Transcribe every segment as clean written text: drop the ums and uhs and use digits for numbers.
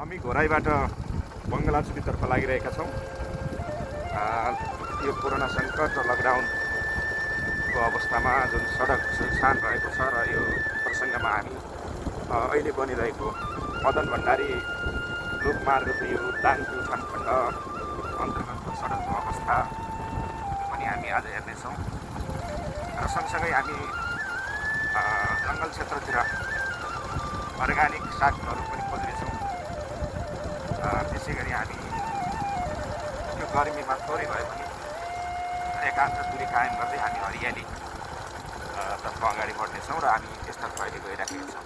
हामी घोराईबाट बङ्गलाचुकीतर्फ लागिरहेका छौँ। यो कोरोना सङ्कट र लकडाउनको अवस्थामा जुन सडक सुनसान रहेको छ र यो प्रसङ्गमा हामी अहिले बनिरहेको मदन भण्डारी लोकमार्गको यो दाङ प्युठान खण्ड अन्तर्गतको सडकको अवस्था पनि हामी आज हेर्नेछौँ। र सँगसँगै हामी जङ्गल क्षेत्रतिर अर्ग्यानिक सागहरू पनि खोज्नेछौँ। त्यसै गरी हामी यो गर्मीमा थोरै भए पनि एकान्त दूरी कायम गर्दै हामी हरियाली तर्फ अगाडि बढ्नेछौँ र हामी यसतर्फ अहिले गइराखेका छौँ।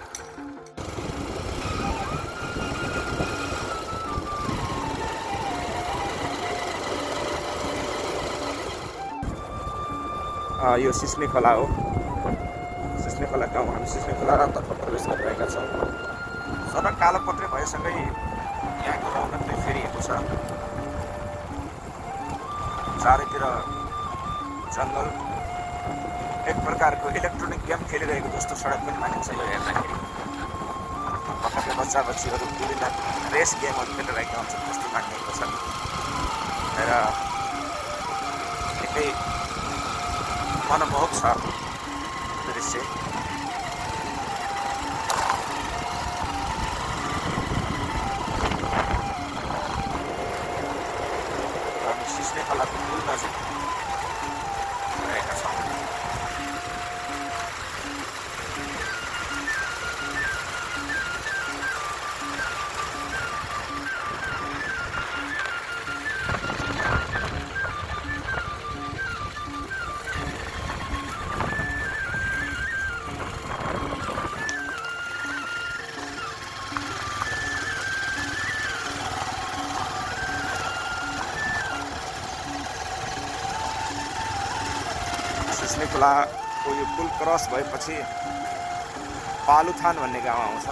यो सिस्ने खोला हो। सिस्ने खोला गाउँ। हामी सिस्ने खोलातर्फ प्रवेश गरिरहेका छौँ। सडक कालोपत्रे भएसँगै यहाँको रौनक नै फेरिएको छ। चारैतिर जङ्गल, एक प्रकारको इलेक्ट्रोनिक गेम खेलिरहेको जस्तो सडक पनि मानिन्छ यो हेर्दाखेरि। भर्खरका बच्चा बच्चीहरू विभिन्न रेस गेमहरू खेलिरहेका हुन्छन्, कुस्ती माग्नेको छन् र निकै मनमोहक छ दृश्य। हामी सिस्ने खोलाको पुल नजिक रहेका छौँ। सिस्ने खोलाको यो पुल क्रस भएपछि पालुथान भन्ने गाउँ आउँछ,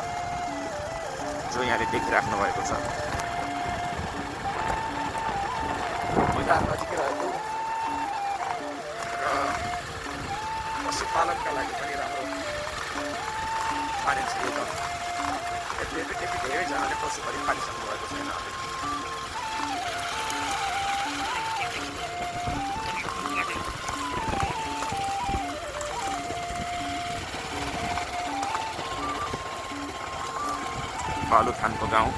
जो यहाँले देखिराख्नु भएको छ। बजार नजिकै रहेको र पशुपालनका लागि पनि राम्रो मानिन्छ यो गाउँ। त्यति धेरैजनाले पशु पनि पालिसक्नु भएको छैन। पालुथानको गाउँ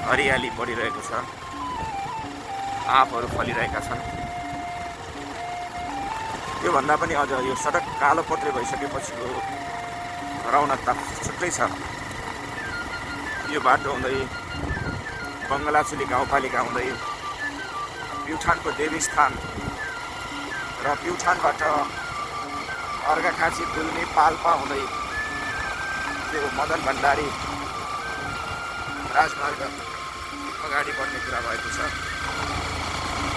हरियाली बढिरहेको छ, आँपहरू फलिरहेका छन्। योभन्दा पनि अझ यो सडक कालोपत्रे भइसकेपछिको रौनकता छुट्टै छ। यो बाटो हुँदै बङ्गलाचुली गाउँपालिका हुँदै प्युठानको देवीस्थान र प्युठानबाट अर्घाखाँची, गुल्मी, पाल्पा हुँदै त्यो मदन भण्डारी राजमार्ग अगाडि बढ्ने कुरा भएको छ।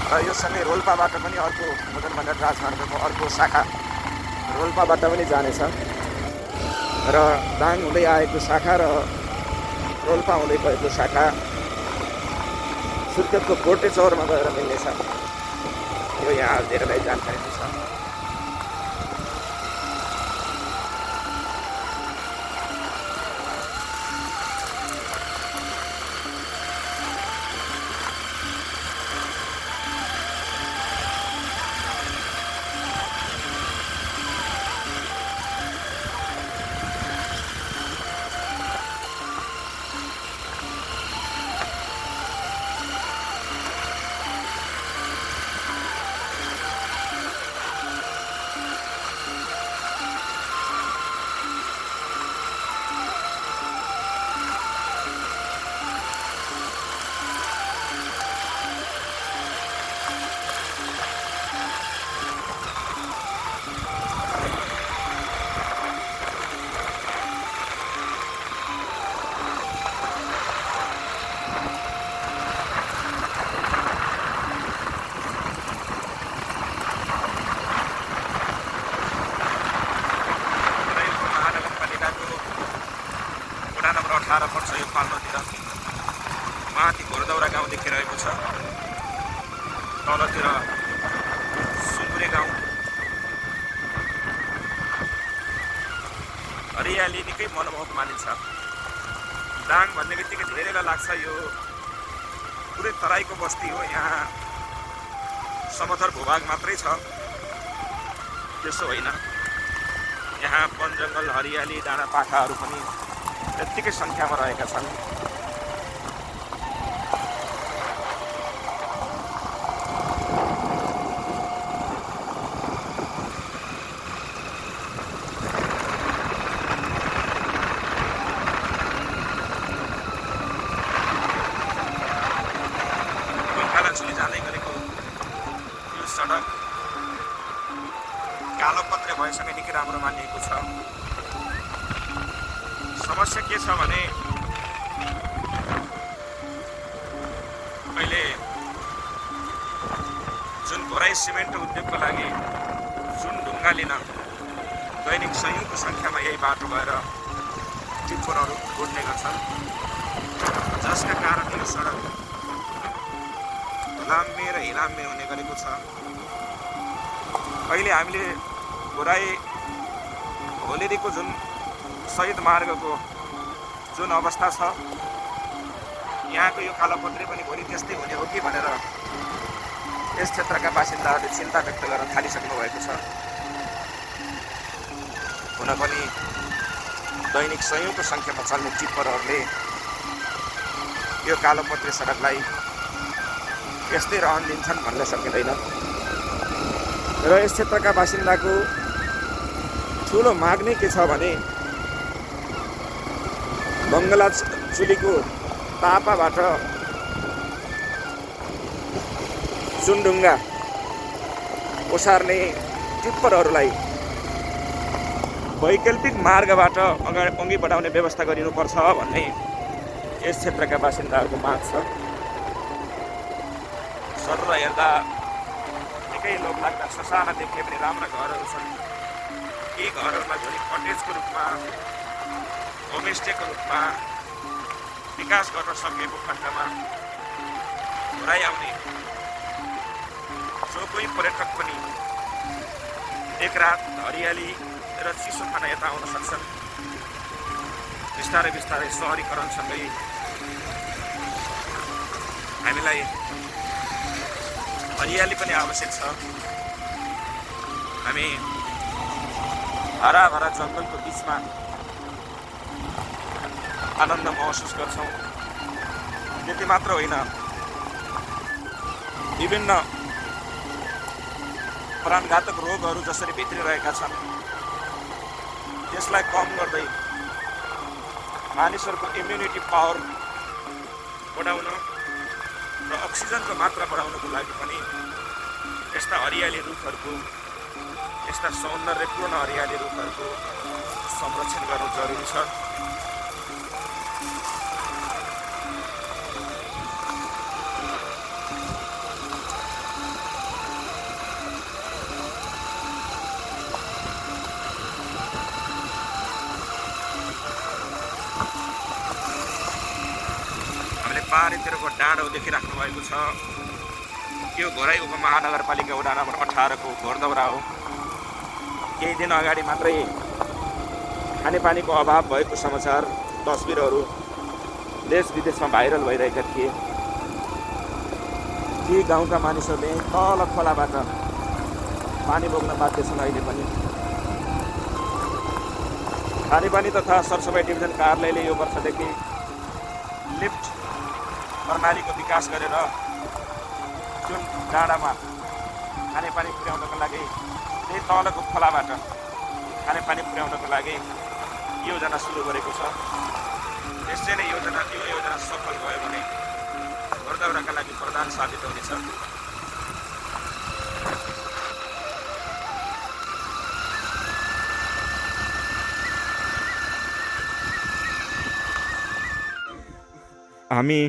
र यो सँगै रोल्पाबाट पनि अर्को मदन भण्डारी राजमार्गको अर्को शाखा रोल्पाबाट पनि जानेछ र दाङ हुँदै आएको शाखा र रोल्पा हुँदै गएको शाखा सुर्खेतको गोटे चौरमा गएर मिल्नेछ। यो यहाँ धेरैलाई जानकारी छ। पर्छ यो पाल्पातिर। माथि घोरदौरा गाउँ देखिरहेको छ, तलतिर सुङ्गुरे गाउँ। हरियाली निकै मनमोहक मानिन्छ। दाङ भन्ने बित्तिकै धेरैलाई लाग्छ यो पुरै तराईको बस्ती हो, यहाँ समथर भूभाग मात्रै छ। त्यसो होइन, यहाँ वन जङ्गल, हरियाली, डाँडा पाखाहरू पनि त्यत्तिकै सङ्ख्यामा रहेका छन्। जाँदै गरेको यो सडक कालोपत्रे भएसँगै निकै राम्रो मानिएको छ। समस्या के छ भने अहिले जुन घोराई सिमेन्ट उद्योगको लागि जुन ढुङ्गा लिन दैनिक सयौँको सङ्ख्यामा यही बाटो भएर टिप्परहरू गुड्ने गर्छन्, जसका कारण यो सडक लाम्बे र हिलाम्बे हुने गरेको छ। अहिले हामीले घोराई होलेरीको जुन शहीद मार्गको जुन अवस्था छ, यहाँको यो कालोपत्रे पनि भोलि त्यस्तै हुने हो कि भनेर यस क्षेत्रका बासिन्दाहरूले चिन्ता व्यक्त गर्न थालिसक्नु भएको छ। हुन पनि दैनिक सयौँको सङ्ख्यामा चल्ने टिप्परहरूले यो कालोपत्रे सडकलाई यस्तै रहन दिन्छन् भन्न सकिँदैन। र यस क्षेत्रका बासिन्दाको ठुलो माग नै के छ भने बङ्गलाचुलीको तापाबाट चुनढुङ्गा ओसार्ने टिप्परहरूलाई वैकल्पिक मार्गबाट अघि बढाउने व्यवस्था गरिनुपर्छ भन्ने यस क्षेत्रका बासिन्दाहरूको माग छ। सर हेर्दा निकै लोभलाग्दा ससाना देखिए पनि राम्रा घरहरू छन्। यी घरहरूलाई पनि कटेजको रूपमा, होमस्टेको रूपमा विकास गर्न सकिएको खण्डमा घोराई आउने जो कोही पर्यटक पनि एक रात हरियाली र चिसो खाना यता आउन सक्छन्। बिस्तारै बिस्तारै सहरीकरणसँगै हामीलाई हरियाली पनि आवश्यक छ। हामी हराभरा जङ्गलको बिचमा आनन्द महसुस गर्छौँ। त्यति मात्र होइन, विभिन्न प्राणघातक रोगहरू जसरी भित्रिरहेका छन् त्यसलाई कम गर्दै मानिसहरूको इम्युनिटी पावर बढाउन र अक्सिजनको मात्रा बढाउनको लागि पनि यस्ता हरियाली रुखहरूको, यस्ता सौन्दर्यपूर्ण हरियाली रुखहरूको संरक्षण गर्नु जरुरी छ। पारितिरको डाँडो देखिराख्नु भएको छ। यो घोराई उपमहानगरपालिका वडा नम्बर 18 को घोरदौरा हो। केही दिन अगाडि मात्रै खानेपानीको अभाव भएको समाचार, तस्बिरहरू देश विदेशमा भाइरल भइरहेका थिए। ती गाउँका मानिसहरूले तल खोलाबाट पानी बोक्न बाध्य छन्। अहिले पनि खानेपानी तथा सरसफाइ डिभिजन कार्यालयले यो वर्षदेखि लिफ्ट प्रणालीको विकास गरेर जुन डाँडामा खानेपानी पुर्याउनको लागि, त्यही तलको खोलाबाट खानेपानी पुर्याउनको लागि योजना सुरु गरेको छ। यसै नै यो योजना सफल भयो भने घोरदौराका लागि वरदान साबित हुनेछ। हामी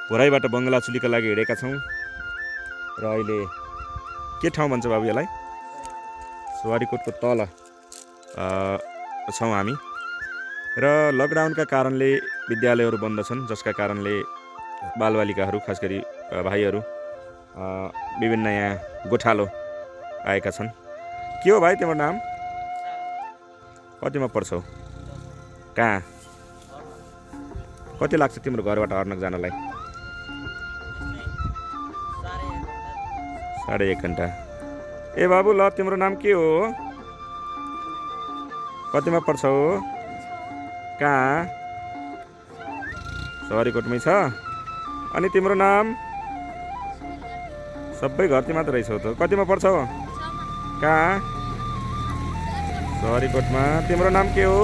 घोराईबाट बङ्गलाचुलीका लागि हिँडेका छौँ र अहिले के ठाउँ भन्छ बाबु यसलाई? सवारीकोटको तल छौँ हामी। र लकडाउनका कारणले विद्यालयहरू बन्द छन्, जसका कारणले बालबालिकाहरू, खास गरी भाइहरू विभिन्न यहाँ गोठालो आएका छन्। के हो भाइ तिम्रो नाम? कतिमा पढ्छौ? कहाँ? कति लाग्छ तिम्रो घरबाट अर्नक जानलाई? 1.5 घन्टा। ए बाबु ल तिम्रो नाम के हो? कतिमा पढ्छौ? कहाँ? सवारीकोटमै छ। अनि तिम्रो नाम? सबै घरती मात्र रहेछौ त। कतिमा पढ्छौ? कहाँ? सवारीकोटमा। तिम्रो नाम के हो?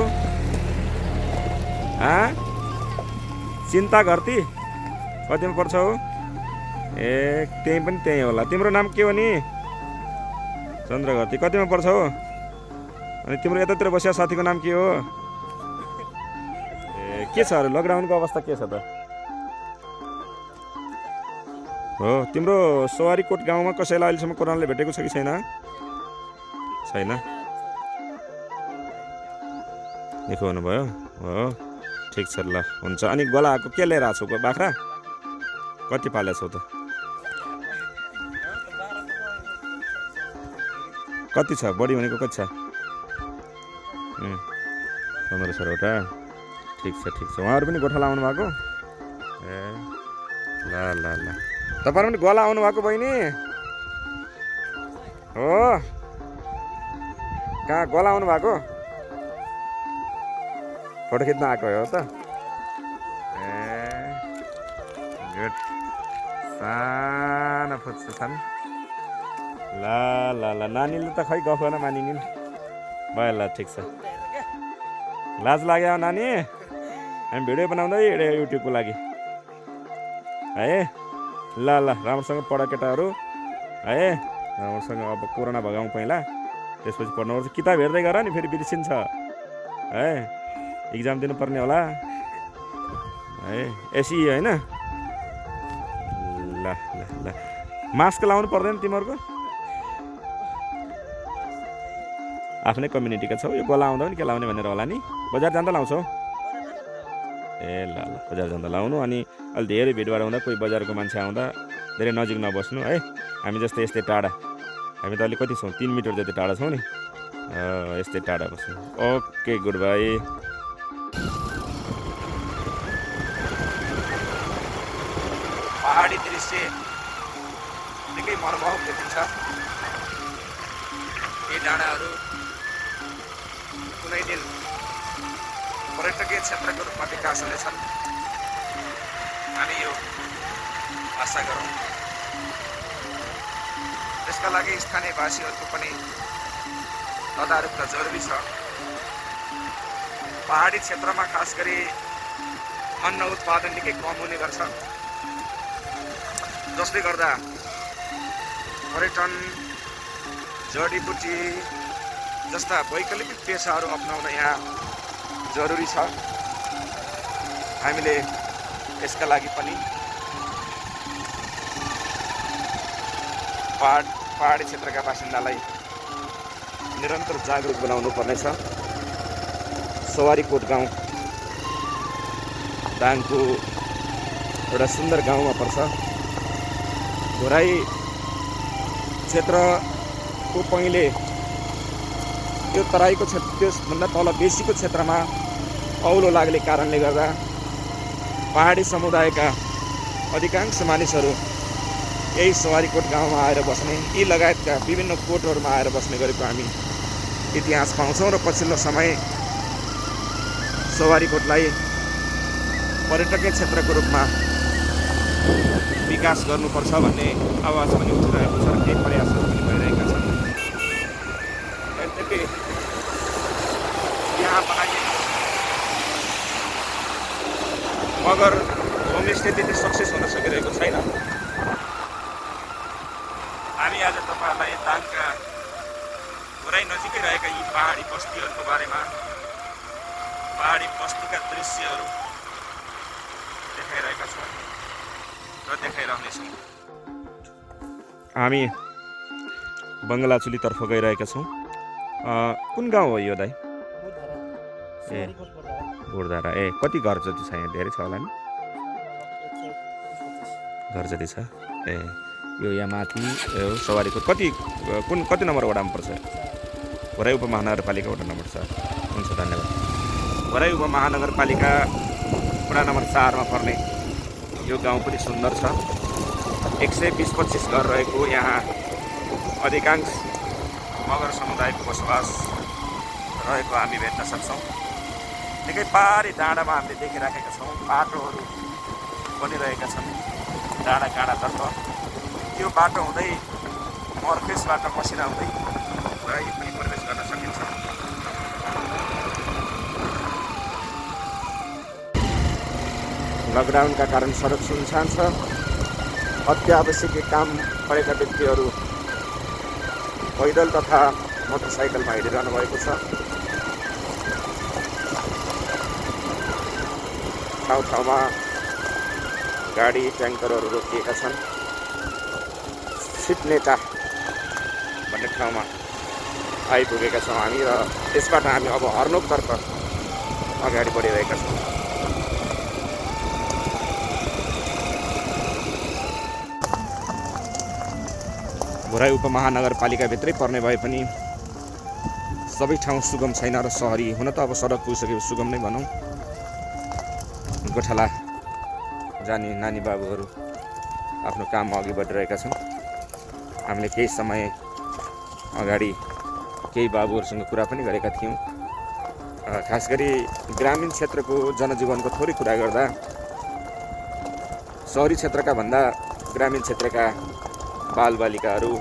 चिन्ता घरती। कतिमा पढ्छौ? ए त्यही पनि त्यही होला। तिम्रो नाम के हो नि? चन्द्र घरती। कतिमा पढ्छौ? अनि तिम्रो यतातिर बसिया साथीको नाम के हो? ए के छ अरे लकडाउनको अवस्था के छ त? हो तिम्रो सवारीकोट गाउँमा कसैलाई अहिलेसम्म कोरोनाले भेटेको छ कि छैन? छैन। देखाउनु भयो? हो ठिक छ ल हुन्छ। अनि गोलाको के लिएर आएको छौ? बाख्रा कति पालेको छौ त? कति छ? बढी भनेको कति छ? 1500वटा। ठिक छ ठिक छ। उहाँहरू पनि गोठाला आउनु भएको? ए ल ल ल। तपाईहरु पनि गोला आउनु भएको बहिनी? हो कहाँ गोला आउनु भएको? फोटो खिच्न आएको हो त? A good. सानो फुच्छु छन्। ल ल ल नानीले त खै गफ गर्न मानिनिन्। भयो ल ठिक छ। लाज लाग्यो नानी? हामी भिडियो बनाउँदै युट्युबको लागि है। ल ल राम्रोसँग पढ केटाहरू है। राम्रोसँग अब कोरोना भगाउँ पहिला, त्यसपछि पढ्नुपर्छ। किताब हेर्दै गर नि, फेरि बिर्सिन्छ है। इक्जाम दिनुपर्ने होला है। एसी होइन? ल ल ल। मास्क लाउनु पर्दैन तिमीहरूको? आफ्नै कम्युनिटीका छौ? यो गोला आउँदा पनि के लाउने भनेर होला नि? बजार जाँदा लाउँछौ? ए ल ल बजार जाँदा लाउनु। अनि अलि धेरै भिडभाड हुँदा, कोही बजारको मान्छे आउँदा धेरै नजिक नबस्नु है। हामी जस्तै यस्तै टाढा, हामी त अलि कति छौँ? 3 मिटर जति टाढा छौँ नि। यस्तै टाढा बस्नु। Okay good by. पहाडी दृश्य निकै मनमोहक देखिन्छ। यी डाँडाहरू कुनै दिन पर्यटकीय क्षेत्रको रूपमा विकास हुनेछन्, हामी यो आशा गरौँ। त्यसका लागि स्थानीयवासीहरूको पनि तदारुकता जरुरी छ। पहाडी क्षेत्रमा खास गरी अन्न उत्पादन निकै कम हुने गर्छ, जसले गर्दा पर्यटन, जडीबुटी जस्ता वैकल्पिक पेसाहरू अपनाउन यहाँ जरुरी छ। हामीले यसका लागि पनि पहाडी क्षेत्रका बासिन्दालाई निरन्तर जागरुक बनाउनु पर्नेछ। सवारीकोट गाउँ दाङको एउटा सुन्दर गाउँमा पर्छ। घोराई क्षेत्रको पहिले त्यो तराईको क्षेत्र, त्यसभन्दा तल बेसीको क्षेत्रमा औलो लाग्ने कारणले गर्दा पहाडी समुदायका अधिकांश मानिसहरू यही सवारीकोट गाउँमा आएर बस्ने, यी लगायतका विभिन्न कोटहरूमा आएर बस्ने गरेको हामी इतिहास पाउँछौँ। र पछिल्लो समय सवारीकोटलाई पर्यटकीय क्षेत्रको रूपमा विकास गर्नुपर्छ भन्ने आवाज पनि उठिरहेको छ र केही प्रयासहरू पनि भइरहेका छन्। यद्यपि यहाँ बनाइएको मगर होमस्टे त्यति सक्सेस हुन सकिरहेको छैन। हामी आज तपाईँहरूलाई दाङका घोराई नजिकै रहेका यी पहाडी बस्तीहरूको बारेमा, पहाडी बस्तीका दृश्यहरू देखाइरहेका छौँ र देखाइरहनेछौँ। हामी बङ्गलाचुलीतर्फ गइरहेका छौँ। कुन गाउँ हो यो दाइ? ए घोडधारा। ए कति घर जति छ यहाँ? धेरै छ होला नि? घर जति छ। ए यो यहाँ माथि सवारीकोट कति नम्बर वडामा पर्छ? घोराई उपमहानगरपालिका वडा नम्बर 7। हुन्छ धन्यवाद। घोराई उपमहानगरपालिका वडा नम्बर 4 मा पर्ने यो गाउँ पनि सुन्दर छ। 120-25 घर रहेको यहाँ अधिकांश मगर समुदायको बसोबास रहेको हामी भेट्न सक्छौँ। निकै पारी डाँडामा हामीले देखिराखेका छौँ, बाटोहरू बनिरहेका छन् डाँडा काँडातर्फ। त्यो बाटो हुँदै मर्फेसबाट मसिना हुँदै राई पनि प्रवेश गर्न सकिन्छ। लकडाउनका कारण सडक सुनसान छ। अत्यावश्यक काम परेका व्यक्तिहरू पैदल तथा मोटरसाइकलमा हिँडिरहनु भएको छ। ठाउँ ठाउँमा गाडी ट्याङ्करहरू रोकिएका छन्। सिटनेटा भन्ने ठाउँमा आइपुगेका छौँ हामी र त्यसबाट हामी अब हर्नोकतर्फ अगाडि बढिरहेका छौँ। भोराई उपमहानगरपालिकाभित्रै पर्ने भए पनि सबै ठाउँ सुगम छैन र सहरी हुन त अब सडक पुगिसकेपछि सुगम नै भनौँ। गोठाला जाने नानी बाबुहरू आफ्नो काममा अघि बढिरहेका छन्। हामीले केही समय अगाडि केही बाबुहरूसँग कुरा पनि गरेका थियौँ। खास गरी ग्रामीण क्षेत्रको जनजीवनको थोरै कुरा गर्दा सहरी क्षेत्रका भन्दा ग्रामीण क्षेत्रका बालबालिकाहरू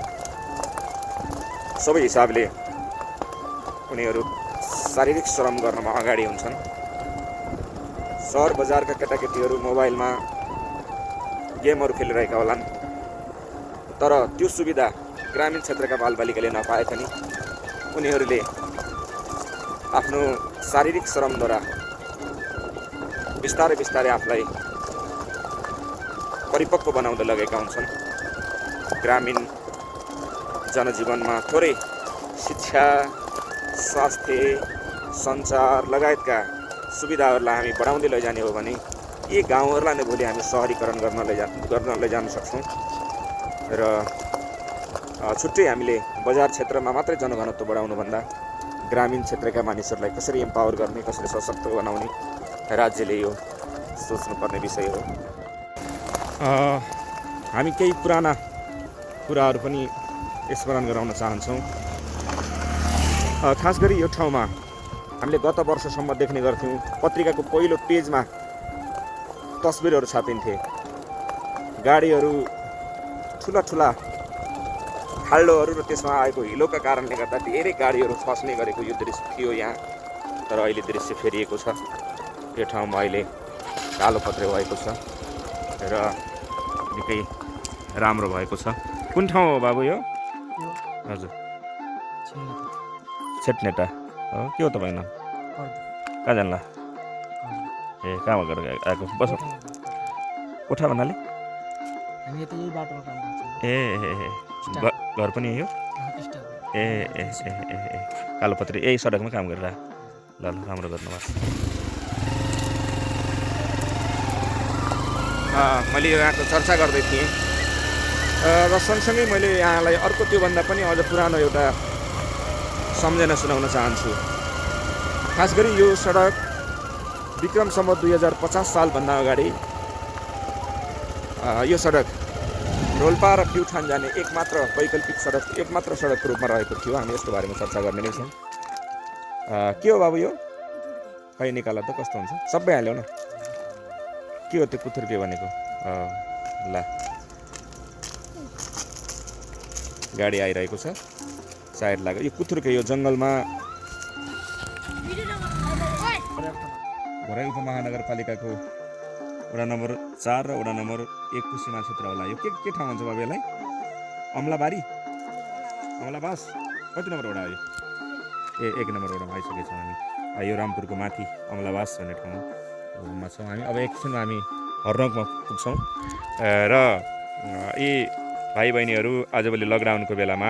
सबै हिसाबले उनीहरू शारीरिक श्रम गर्नमा अगाडि हुन्छन्। सहर बजारका केटाकेटीहरू मोबाइलमा गेमहरू खेलिरहेका होलान्, तर त्यो सुविधा ग्रामीण क्षेत्रका बालबालिकाले नपाए पनि उनीहरूले आफ्नो शारीरिक श्रमद्वारा बिस्तारै बिस्तारै आफूलाई परिपक्व बनाउँदै लगेका हुन्छन्। ग्रामीण जनजीवनमा थोरै शिक्षा, स्वास्थ्य, सञ्चार लगायतका सुविधाहरूलाई हामी बढाउँदै लैजाने हो भने यी गाउँहरूलाई नै भोलि हामी सहरीकरण गर्न लैजान सक्छौँ। र छुट्टै हामीले बजार क्षेत्रमा मात्रै जनघनत्व बढाउनुभन्दा ग्रामीण क्षेत्रका मानिसहरूलाई कसरी एम्पावर गर्ने, कसरी सशक्त बनाउने राज्यले यो सोच्नुपर्ने विषय हो। हामी केही पुराना कुराहरू पनि स्मरण गराउन चाहन्छौँ। खास गरी यो ठाउँमा हामीले गत वर्षसम्म देख्ने गर्थ्यौँ, पत्रिकाको पहिलो पेजमा तस्बिरहरू छापिन्थे। गाडीहरू ठुला ठुला खाल्डोहरू र त्यसमा आएको हिलोका कारणले गर्दा धेरै गाडीहरू फस्ने गरेको यो दृश्य थियो यहाँ। तर अहिले दृश्य फेरिएको छ। यो ठाउँमा अहिले कालो पत्रे भएको छ र निकै राम्रो भएको छ। कुन ठाउँ हो बाबु यो? हजुर, छेटनेटा हो। के हो तपाईँ नाम? कहाँ जान्ला? ए कहाँमा गएर आएको? बस कोठा भन्नाले ए घर पनि यो ए ए ए ए कालोपत्री यही सडकमा काम गरेर ल ल राम्रो गर्नुभयो। मैले यहाँको चर्चा गर्दै थिएँ र सँगसँगै मैले यहाँलाई अर्को त्योभन्दा पनि अझ पुरानो एउटा सम्झना सुनाउन चाहन्छु। खास गरी यो सडक विक्रम सम्वत 2050 सालभन्दा अगाडि यो सडक रोल्पा र प्युठान जाने एकमात्र वैकल्पिक सडक, एकमात्र सडकको रूपमा रहेको थियो। हामी यसको बारेमा चर्चा गर्ने नै छौँ। के हो बाबु यो? खै निकाल त कस्तो हुन्छ? सबै हाल्यौ न। के हो त्यो कुथुर्के भनेको? ल गाडी आइरहेको छ, साइड लाग्यो। यो कुथुर्के यो जङ्गलमा भोराई उपमहानगरपालिकाको वडा नम्बर 4 र वडा नम्बर 1 को सीमा क्षेत्र होला। यो के ठाउँ भन्छ बाबु यसलाई? अमलाबारी, अमलाबास कति नम्बर वडा हो यो? ए 1 नम्बर वडामा आइसकेको छौँ हामी। यो रामपुरको माथि अमलाबास भन्ने ठाउँमा छौँ हामी। अब एकछिनमा हामी हर्नोकमा पुग्छौँ र यी भाइ बहिनीहरू आजभोलि लकडाउनको बेलामा,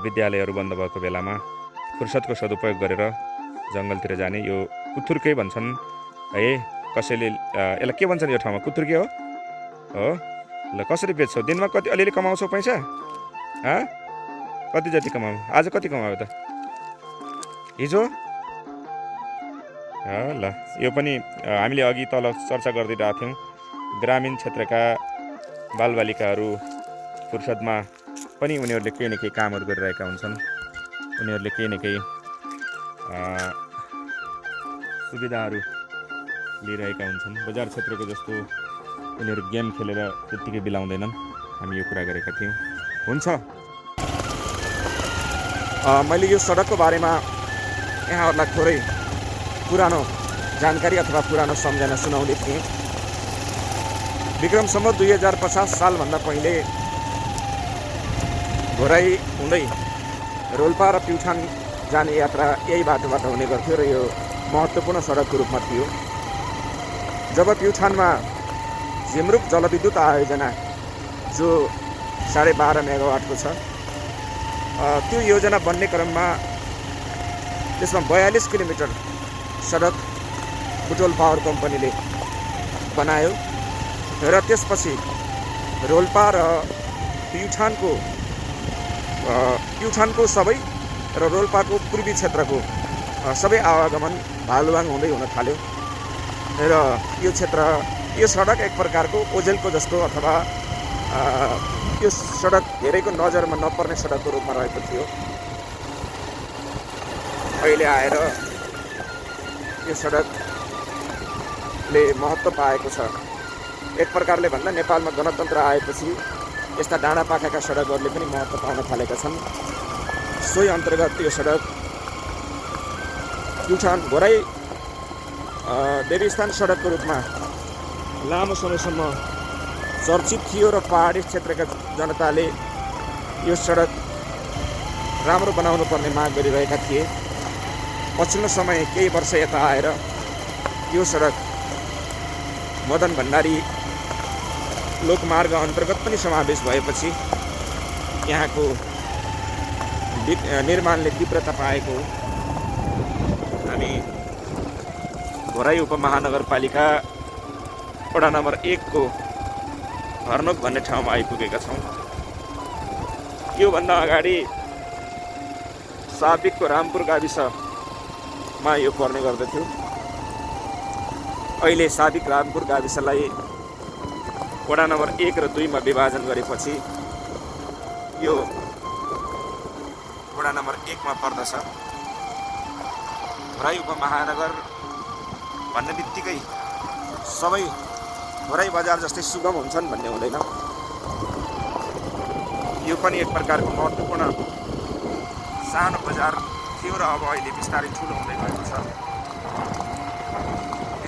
विद्यालयहरू बन्द भएको बेलामा फुर्सदको सदुपयोग गरेर जङ्गलतिर जाने यो कुथुर्के भन्छन् है। कसैले यसलाई के भन्छन्? यो ठाउँमा कुथुर्के हो। ल कसरी बेच्छौ? दिनमा कति अलिअलि कमाउँछौ पैसा? कति जति कमाऊ? आज कति कमायो त? हिजो ल यो पनि हामीले अघि तल चर्चा गरिरहेका थियौँ। ग्रामीण क्षेत्रका बालबालिकाहरू फुर्सदमा पनि उनीहरूले केही न केही कामहरू गरिरहेका हुन्छन्। उनीहरूले केही न केही सुविधाहरू लिइरहेका हुन्छन्। बजार क्षेत्रको जस्तो उनीहरू गेम खेलेर त्यत्तिकै बिलाउँदैनन्। हामी यो कुरा गरेका थियौँ। हुन्छ, मैले यो सडकको बारेमा यहाँहरूलाई थोरै पुरानो जानकारी अथवा पुरानो सम्झना सुनाउँदै थिएँ। विक्रम सम्वत 2050 सालभन्दा पहिले घोराई हुँदै रोल्पा र प्युठान जाने यात्रा यही बाटोबाट हुने गर्थ्यो र यो महत्त्वपूर्ण सडकको रूपमा थियो। जब प्युठानमा झिमरुक जलविद्युत आयोजना जो 12.5 मेगावाटको छ, त्यो योजना बन्ने क्रममा त्यसमा 42 किलोमिटर सडक बुटोल पावर कम्पनीले बनायो र त्यसपछि रोल्पा र प्युठानको सबै र रोल्पाको पूर्वी क्षेत्रको सबै आवागमन भालुवाङ हुँदै हुन थाल्यो र यो सडक एक प्रकारको ओझेलको जस्तो अथवा यो सडक धेरैको नजरमा नपर्ने सडकको रूपमा रहेको थियो। अहिले आएर यो सडकले महत्त्व पाएको छ। एक प्रकारले भन्दा नेपालमा गणतन्त्र आएपछि यस्ता डाँडा पाखाका सडकहरूले पनि महत्त्व पाउन थालेका छन्। सोही अन्तर्गत यो सडक प्युठान घोराई देवीस्थान सडकको रूपमा लामो समयसम्म चर्चित थियो र पहाडी क्षेत्रका जनताले यो सडक राम्रो बनाउनु पर्ने माग गरिरहेका थिए। पछिल्लो समय केही वर्ष यता आएर यो सडक मदन भण्डारी लोकमार्ग अन्तर्गत पनि समावेश भएपछि यहाँको निर्माणले तीव्रता पाएको हामी घोराई उपमहानगरपालिका वडा नम्बर 1 को हर्नोक भन्ने ठाउँमा आइपुगेका छौँ। योभन्दा अगाडि साबिकको रामपुर गाविसमा यो पर्ने गर्दथ्यो। अहिले साबिक रामपुर गाविसलाई वडा नम्बर 1 र 2 मा विभाजन गरेपछि यो वडा नम्बर 1 मा पर्दछ। घोराई उपमहानगर भन्ने बित्तिकै सबै घोराई बजार जस्तै सुगम हुन्छन् भन्ने हुँदैन। यो पनि एक प्रकारको महत्त्वपूर्ण सानो बजार थियो र अब अहिले बिस्तारै ठुलो हुँदै गएको छ।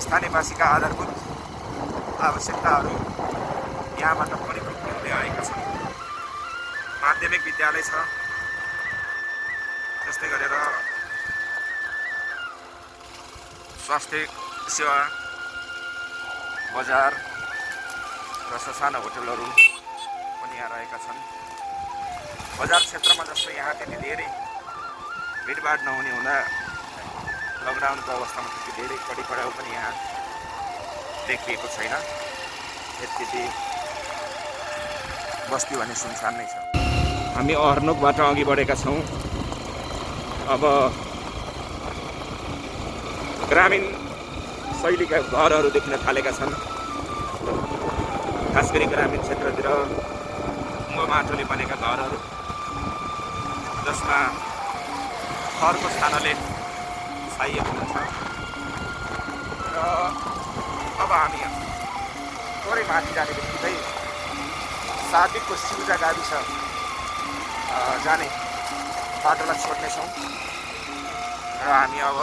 स्थानीयवासीका आधारभूत आवश्यकताहरू यहाँबाट परिपूर्ण हुँदै आएका छन्। माध्यमिक विद्यालय छ, त्यस्तै गरेर स्वास्थ्य सेवा, बजार र ससाना होटलहरू पनि यहाँ रहेका छन्। बजार क्षेत्रमा जस्तो यहाँ त्यति धेरै भिडभाड नहुने हुँदा लकडाउनको अवस्थामा त्यति धेरै कडी कडाउ पनि यहाँ देखिएको छैन। यति बस्ती भने सुनसान नै छ। हामी हर्नोकबाट अघि बढेका छौँ। अब ग्रामीण शैलीका घरहरू देखिन थालेका छन्। खास गरी ग्रामीण क्षेत्रतिर ढुङ्गो माटोले बनेका घरहरू, जसमा खरको छानाले छाइएको हुन्छ। र अब हामी थोरै माथि जाने बित्तिकै साबिकको सिउजा गाविस जाने बाटोलाई छोड्नेछौँ र हामी अब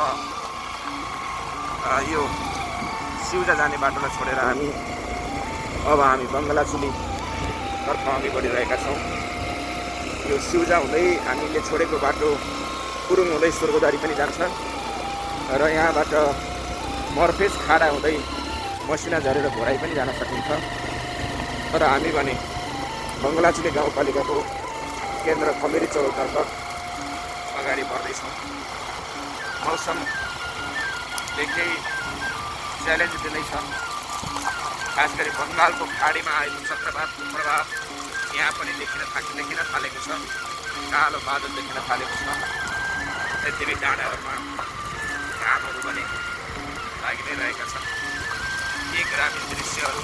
यो सिउजा जाने बाटोलाई छोडेर हामी बङ्गलाचुलीतर्फ अघि बढिरहेका छौँ। यो सिउजा हुँदै हामीले छोडेको बाटो पुरुङ हुँदै स्वर्गद्वारी पनि जान्छ र यहाँबाट मर्फेस खाडा हुँदै मसिना झरेर घोराई पनि जान सकिन्छ। तर हामी भने बङ्गलाचुली गाउँपालिकाको केन्द्र खमेरी चौरतर्फ अगाडि बढ्दैछौँ। मौसमले केही च्यालेन्ज दिँदैछ। खास गरी बङ्गालको खाडीमा आएको चक्रवातको प्रभाव यहाँ पनि देखिन थालेको छ। कालो बादल देखिन थालेको छ। यद्यपि डाँडाहरूमा घामहरू भने लागि नै रहेका छन्। यी ग्रामीण दृश्यहरू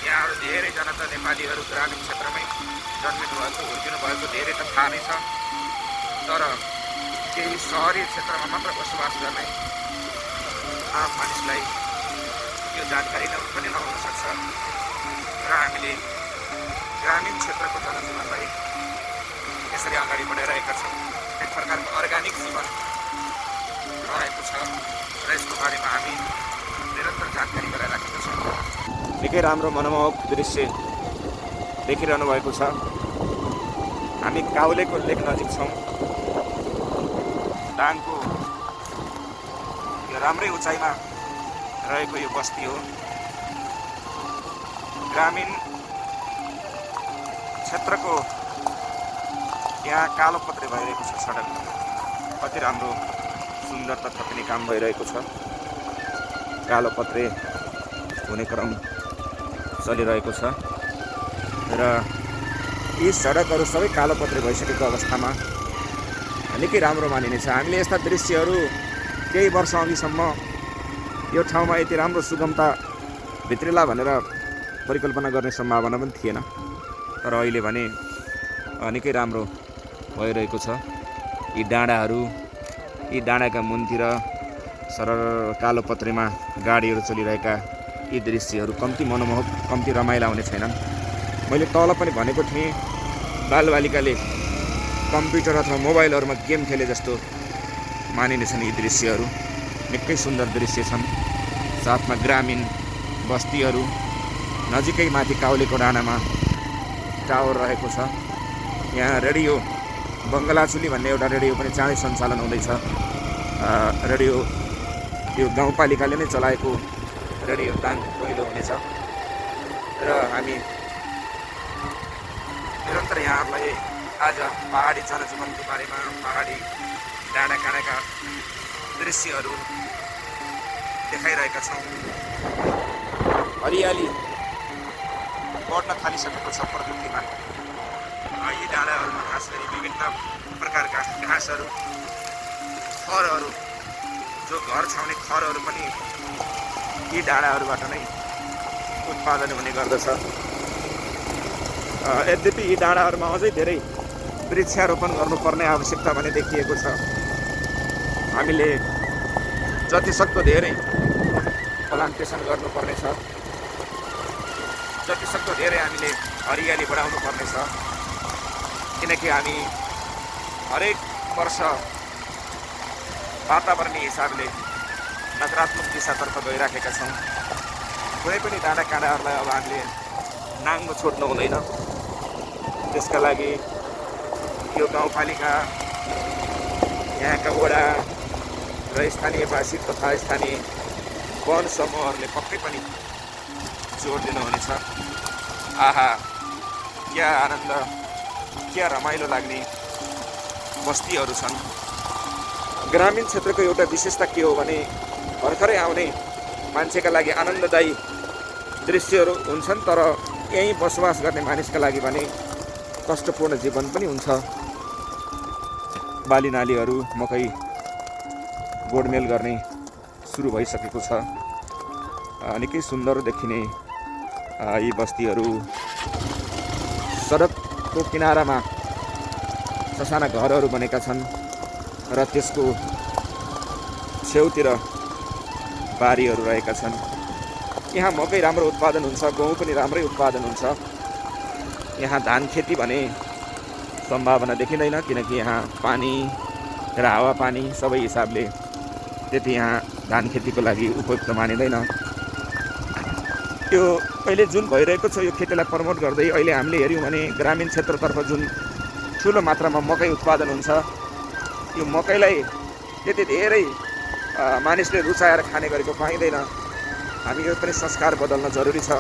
यहाँहरू धेरैजना त नेपालीहरू ग्रामीण क्षेत्रमै जन्मिनु भएको हुर्किनु भएको धेरै त थाहा नै छ, तर केही सहरी क्षेत्रमा मात्र बसोबास गर्ने आम मानिसलाई यो जानकारी पनि नहुन सक्छ र हामीले ग्रामीण क्षेत्रको जनजीवनलाई यसरी अगाडि बढाइरहेका छौँ। एक प्रकारको अर्ग्यानिक जीवन रहेको छ र यसको बारेमा हामी निरन्तर जानकारी गराइराखेका छौँ। निकै राम्रो मनमोहक दृश्य देखिरहनु भएको छ। हामी काउलेको लेक नजिक छौँ। दाङको यो राम्रै उचाइमा रहेको यो बस्ती हो। ग्रामीण क्षेत्रको यहाँ कालोपत्रे भइरहेको छ। सडक कति राम्रो सुन्दर तथा पनि काम भइरहेको छ। कालोपत्रे हुने क्रम चलिरहेको छ र यी सडकहरू सबै कालोपत्रे भइसकेको अवस्थामा निकै राम्रो मानिनेछ। हामीले यस्ता दृश्यहरू केही वर्ष अघिसम्म यो ठाउँमा यति राम्रो सुगमता भित्रिला भनेर परिकल्पना गर्ने सम्भावना पनि थिएन, तर अहिले भने निकै राम्रो भइरहेको छ। यी डाँडाका मुनतिर सरर कालोपत्रेमा गाडीहरू चलिरहेका यी दृश्यहरू कम्ती मनमोहक, कम्ती रमाइला हुने छैनन्। मैले तल पनि भनेको थिएँ, बालबालिकाले कम्प्युटर अथवा मोबाइलहरूमा गेम खेले जस्तो मानिनेछन् यी दृश्यहरू। निकै सुन्दर दृश्य छन्। साथमा ग्रामीण बस्तीहरू, नजिकै माथि काउलेको डाँडामा टावर रहेको छ। यहाँ रेडियो बङ्गलाचुली भन्ने एउटा रेडियो पनि चाँडै सञ्चालन हुँदैछ। रेडियो यो गाउँपालिकाले नै चलाएको रेडियो दाङ पहिलो हुनेछ र हामी निरन्तर यहाँहरूलाई आज पहाडी जनजीवनको बारेमा, पहाडी डाँडाकाँडाका दृश्यहरू देखाइरहेका छौँ। हरियाली बढ्न थालिसकेको छ प्रकृतिमा। यी डाँडाहरूमा खास गरी विभिन्न प्रकारका घाँसहरू, खरहरू, जो घर छाउने खरहरू पनि यी डाँडाहरूबाट नै उत्पादन हुने गर्दछ। यद्यपि यी डाँडाहरूमा अझै धेरै वृक्षारोपण गर्नुपर्ने आवश्यकता पनि देखिएको छ। हामीले जतिसक्दो धेरै प्लान्टेसन गर्नुपर्नेछ, जतिसक्दो धेरै हामीले हरियाली बढाउनु पर्नेछ, किनकि हामी हरेक वर्ष वातावरणीय हिसाबले नकारात्मक दिशातर्फ गइराखेका छौँ। कुनै पनि डाँडाकाँडाहरूलाई अब हामीले नाङ्गो छोड्नु हुँदैन। त्यसका लागि यो गाउँपालिका, यहाँका वडा र स्थानीयवासी तथा स्थानीय वन समूहहरूले पक्कै पनि जोड दिनुहुनेछ। आहा, क्या आनन्द, क्या रमाइलो लाग्ने बस्तीहरू छन्। ग्रामीण क्षेत्रको एउटा विशेषता के हो भने भर्खरै आउने मान्छेका लागि आनन्ददायी दृश्यहरू हुन्छन्, तर यहीँ बसोबास गर्ने मानिसका लागि भने कष्टपूर्ण जीवन पनि हुन्छ। बाली नालीहरू, मकै गोडमेल गर्ने सुरु भइसकेको छ। निकै सुन्दर देखिने यी बस्तीहरू, सडकको किनारामा ससाना घरहरू बनेका छन् र त्यसको छेउतिर बारीहरू रहेका छन्। यहाँ मकै राम्रो उत्पादन हुन्छ, गहुँ पनि राम्रै उत्पादन हुन्छ। यहाँ धान खेती भने सम्भावना देखिँदैन, किनकि यहाँ पानी र हावापानी सबै हिसाबले त्यति यहाँ धान खेतीको लागि उपयुक्त मानिँदैन। यो अहिले जुन भइरहेको छ यो खेतीलाई प्रमोट गर्दै अहिले हामीले हेऱ्यौँ भने ग्रामीण क्षेत्रतर्फ जुन ठुलो मात्रामा मकै उत्पादन हुन्छ, यो मकैलाई त्यति धेरै मानिसले रुचाएर खाने गरेको पाइँदैन। हामी यो पनि संस्कार बदल्न जरुरी छ।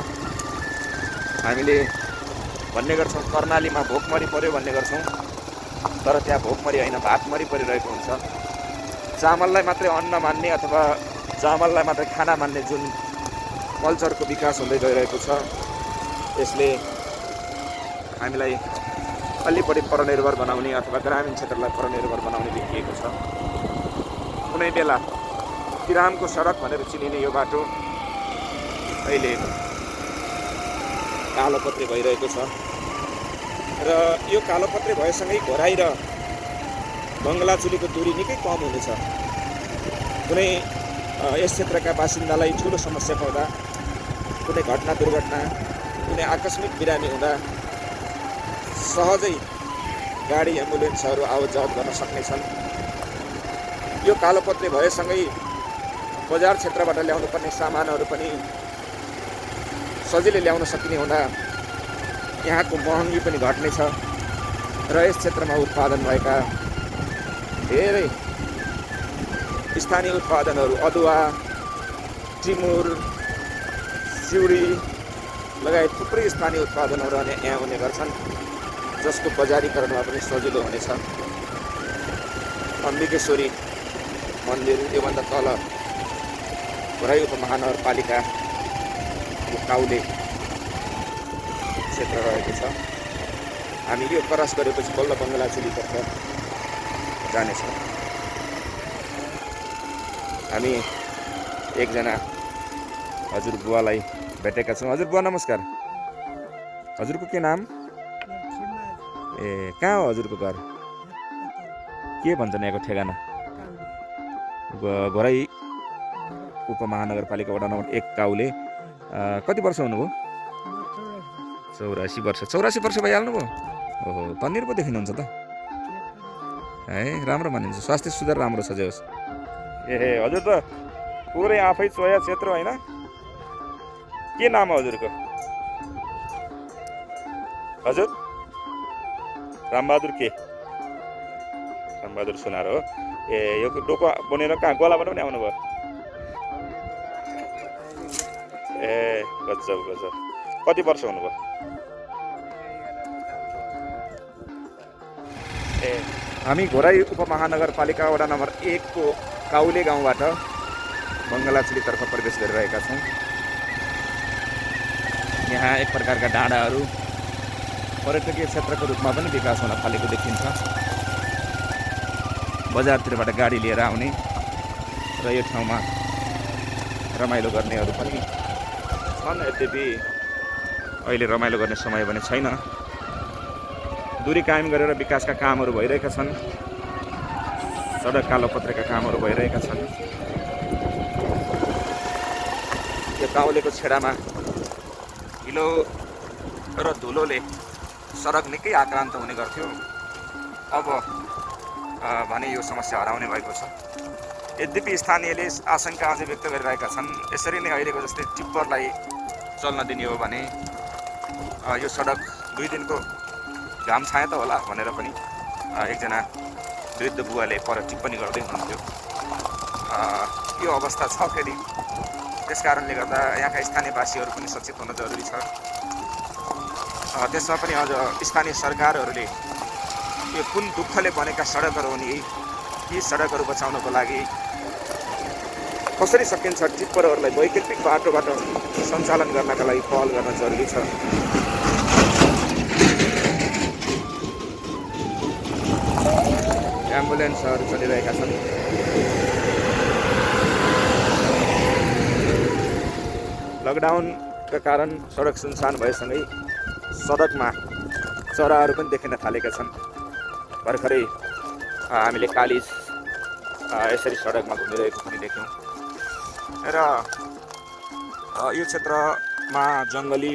हामीले भन्ने गर्छौँ कर्णालीमा भोकमरी पर्यो भन्ने गर्छौँ, तर त्यहाँ भोकमरी होइन, भातमरी परिरहेको हुन्छ। चामललाई मात्रै अन्न मान्ने अथवा चामललाई मात्रै खाना मान्ने जुन कल्चरको विकास हुँदै गइरहेको छ, यसले हामीलाई अलि बढी परनिर्भर बनाउने अथवा ग्रामीण क्षेत्रलाई परनिर्भर बनाउने देखिएको छ। कुनै बेला बिरामको सडक भनेर चिनिने यो बाटो अहिले कालोपत्रे भइरहेको छ र यो कालोपत्रे भएसँगै घोराई र बङ्गलाचुलीको दूरी निकै कम हुनेछ। कुनै यस क्षेत्रका बासिन्दालाई ठुलो समस्या पर्दा, कुनै घटना दुर्घटना, कुनै आकस्मिक बिरामी हुँदा सहजै गाडी एम्बुलेन्सहरू आवत जावत गर्न सक्नेछन्। यो कालोपत्रे भएसँगै बजार क्षेत्रबाट ल्याउनु पर्ने सामानहरू पनि सजिलै ल्याउन सकिने हुँदा यहाँको महँगी पनि घट्नेछ र यस क्षेत्रमा उत्पादन भएका धेरै स्थानीय उत्पादनहरू अदुवा, टिमुर, सिउडी लगायत थुप्रै स्थानीय उत्पादनहरू यहाँ हुने गर्छन्, जसको बजारीकरणमा पनि सजिलो हुनेछ। अम्बिकेश्वरी मन्दिर योभन्दा तल घोराई उपमहानगरपालिका काउले क्षेत्र रहेको छ। हामी यो क्रस गरेपछि बल्ल बङ्गलाचुलीतर्फ जानेछौँ। हामी एकजना हजुरबुवालाई भेटेका छौँ। हजुरबुवा नमस्कार। हजुरको के नाम? ए, कहाँ हो हजुरको घर? के भन्छन् यहाँको ठेगाना? घोराई उपमहानगरपालिका वडा नम्बर 1 काउले। कति वर्ष हुनुभयो? 84 वर्ष। 84 वर्ष भइहाल्नुभयो? ओहो, तन्निर पो देखिनुहुन्छ त है। राम्रो मानिन्छ, स्वास्थ्य सुधार राम्रो छ जे होस्। ए हजुर त पुरै आफै चोया क्षेत्र होइन? के नाम हो हजुरको? हजुर रामबहादुर के? रामबहादुर सुनार हो। ए, यो डोको बनेर कहाँ गोलाबाट पनि आउनुभयो? ए, गजब गजब। कति वर्ष हुनुभयो? ए, हामी घोराई उपमहानगरपालिका वडा नम्बर 1 को काउले गाउँबाट बङ्गलाचुलीतर्फ प्रवेश गरिरहेका छौँ। यहाँ एक प्रकारका डाँडाहरू पर्यटकीय क्षेत्रको रूपमा पनि विकास हुन थालेको देखिन्छ। बजारतिरबाट गाडी लिएर आउने र यो ठाउँमा रमाइलो गर्नेहरू पनि छन्। यद्यपि अहिले रमाइलो गर्ने समय पनि छैन। दूरी कायम गरेर विकासका कामहरू भइरहेका छन्। सडक कालोपत्रेका कामहरू भइरहेका छन्। यो काउलेको छेडामा हिलो र धुलोले सडक निकै आक्रान्त हुने गर्थ्यो। अब भने यो समस्या हराउने भएको छ। यद्यपि स्थानीयले आशंका अझै व्यक्त गरिरहेका छन्। यसरी नै अहिलेको जस्तै टिप्परलाई चल्न दिने हो भने यो सडक 2 दिनको घाम छाया त होला भनेर पनि एकजना वृद्ध बुवाले पर टिप्पणी गर्दै हुनुहुन्थ्यो। यो अवस्था छ फेरि। त्यस कारणले गर्दा यहाँका स्थानीयवासीहरू पनि सचेत हुन जरुरी छ। त्यसमा पनि अझ स्थानीय सरकारहरूले यो कुन दुःखले बनेका सडकहरू हुन्, यी सडकहरू बचाउनको लागि कसरी सकिन्छ टिप्परहरूलाई वैकल्पिक बाटोबाट सञ्चालन गर्नका लागि पहल गर्न जरुरी छ। एम्बुलेन्सहरू चलिरहेका छन्। लकडाउनका कारण सडक सुनसान भएसँगै सडकमा चराहरू पनि देखिन थालेका छन्। भर्खरै हामीले कालिज यसरी सडकमा घुमिरहेको पनि देख्यौँ र यो क्षेत्रमा जङ्गली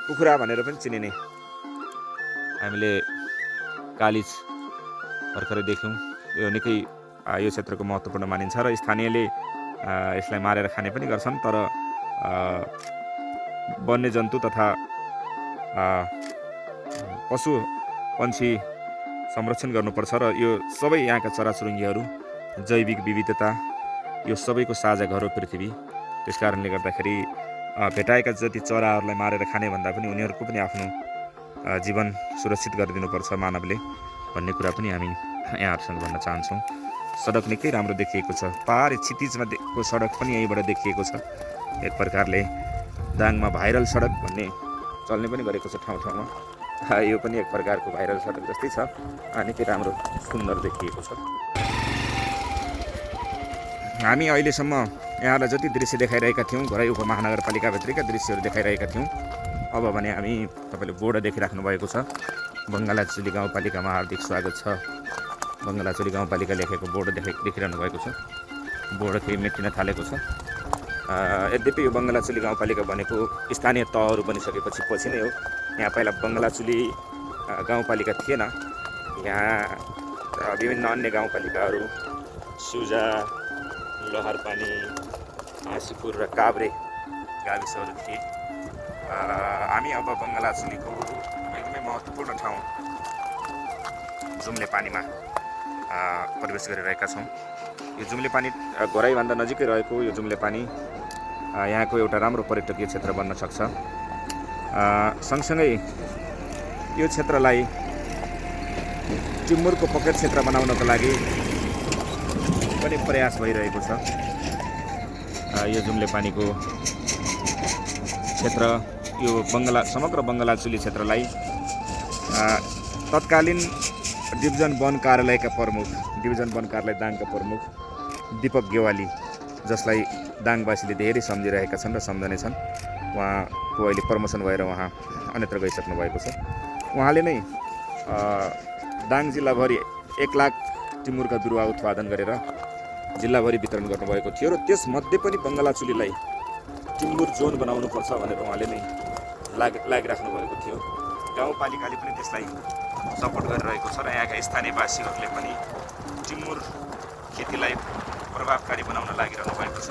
कुखुरा भनेर पनि चिनिने हामीले कालिज भर्खरै देख्यौँ। यो निकै यो क्षेत्रको महत्त्वपूर्ण मानिन्छ र स्थानीयले यसलाई मारेर खाने पनि गर्छन्। तर वन्यजन्तु तथा पशु पन्छी संरक्षण गर्नुपर्छ र यो सबै यहाँका चराचुरुङ्गीहरू, जैविक विविधता, यो सबैको साझा घर हो पृथ्वी। त्यस कारणले गर्दाखेरि भेटाएका जति चराहरूलाई मारेर खाने भन्दा पनि उनीहरूको पनि आफ्नो जीवन सुरक्षित गरिदिनुपर्छ मानवले भन्ने कुरा पनि हामी यहाँहरूसँग भन्न चाहन्छौँ। सडक निकै राम्रो देखिएको छ। पहाडी क्षितिजमा को सडक पनि यहीँबाट देखिएको छ। एक प्रकारले दाङमा भाइरल सडक भन्ने चल्ने पनि गरेको छ ठाउँ ठाउँमा। यो पनि एक प्रकारको भाइरल सडक जस्तै छ। निकै राम्रो सुन्दर देखिएको छ। हामी अहिलेसम्म यहाँलाई जति दृश्य देखाइरहेका थियौँ घरै उपमहानगरपालिकाभित्रका दृश्यहरू देखाइरहेका थियौँ। अब भने हामी तपाईँले बोर्ड देखिराख्नु भएको छ, बङ्गलाचुली गाउँपालिकामा हार्दिक स्वागत छ। बङ्गलाचुली गाउँपालिका लेखेको बोर्ड देखिरहनु भएको छ। बोर्ड केही मेटिन थालेको छ। यद्यपि यो बङ्गलाचुली गाउँपालिका भनेको स्थानीय तहहरू बनिसकेपछि पछि नै हो। यहाँ पहिला बङ्गलाचुली गाउँपालिका थिएन। यहाँ विभिन्न अन्य गाउँपालिकाहरू सुजा, लहरपानी, हाँसीपुर र काभ्रे गाविसहरू थिए। हामी अब बङ्गलाचुलीको एकदमै महत्त्वपूर्ण ठाउँ जुम्ले पानीमा प्रवेश गरिरहेका छौँ। यो जुम्ले पानी घरैभन्दा नजिकै रहेको यो जुम्ले पानी यहाँको एउटा राम्रो पर्यटकीय क्षेत्र बन्न सक्छ। सँगसँगै यो क्षेत्रलाई टिम्बुरको पकेट क्षेत्र बनाउनको लागि पनि प्रयास भइरहेको छ। यो जुम्ले पानीको क्षेत्र यो समग्र बङ्गलाचुली क्षेत्रलाई तत्कालीन डिभिजन वन कार्यालयका प्रमुख, डिभिजन वन कार्यालय दाङका प्रमुख दीपक गेवाली, जसलाई दाङवासीले धेरै सम्झिरहेका छन् र सम्झनेछन्। उहाँको अहिले प्रमोसन भएर उहाँ अन्यत्र गइसक्नु भएको छ। उहाँले नै दाङ जिल्लाभरि 1 लाख टिमुरका बिरुवा उत्पादन गरेर जिल्लाभरि वितरण गर्नुभएको थियो र त्यसमध्ये पनि बङ्गलाचुलीलाई टिम्बुर जोन बनाउनुपर्छ भनेर उहाँले नै लागिराख्नु भएको थियो। गाउँपालिकाले पनि त्यसलाई सपोर्ट गरिरहेको छ र यहाँका स्थानीयवासीहरूले पनि टिम्बुर खेतीलाई प्रभावकारी बनाउन लागिरहनु भएको छ।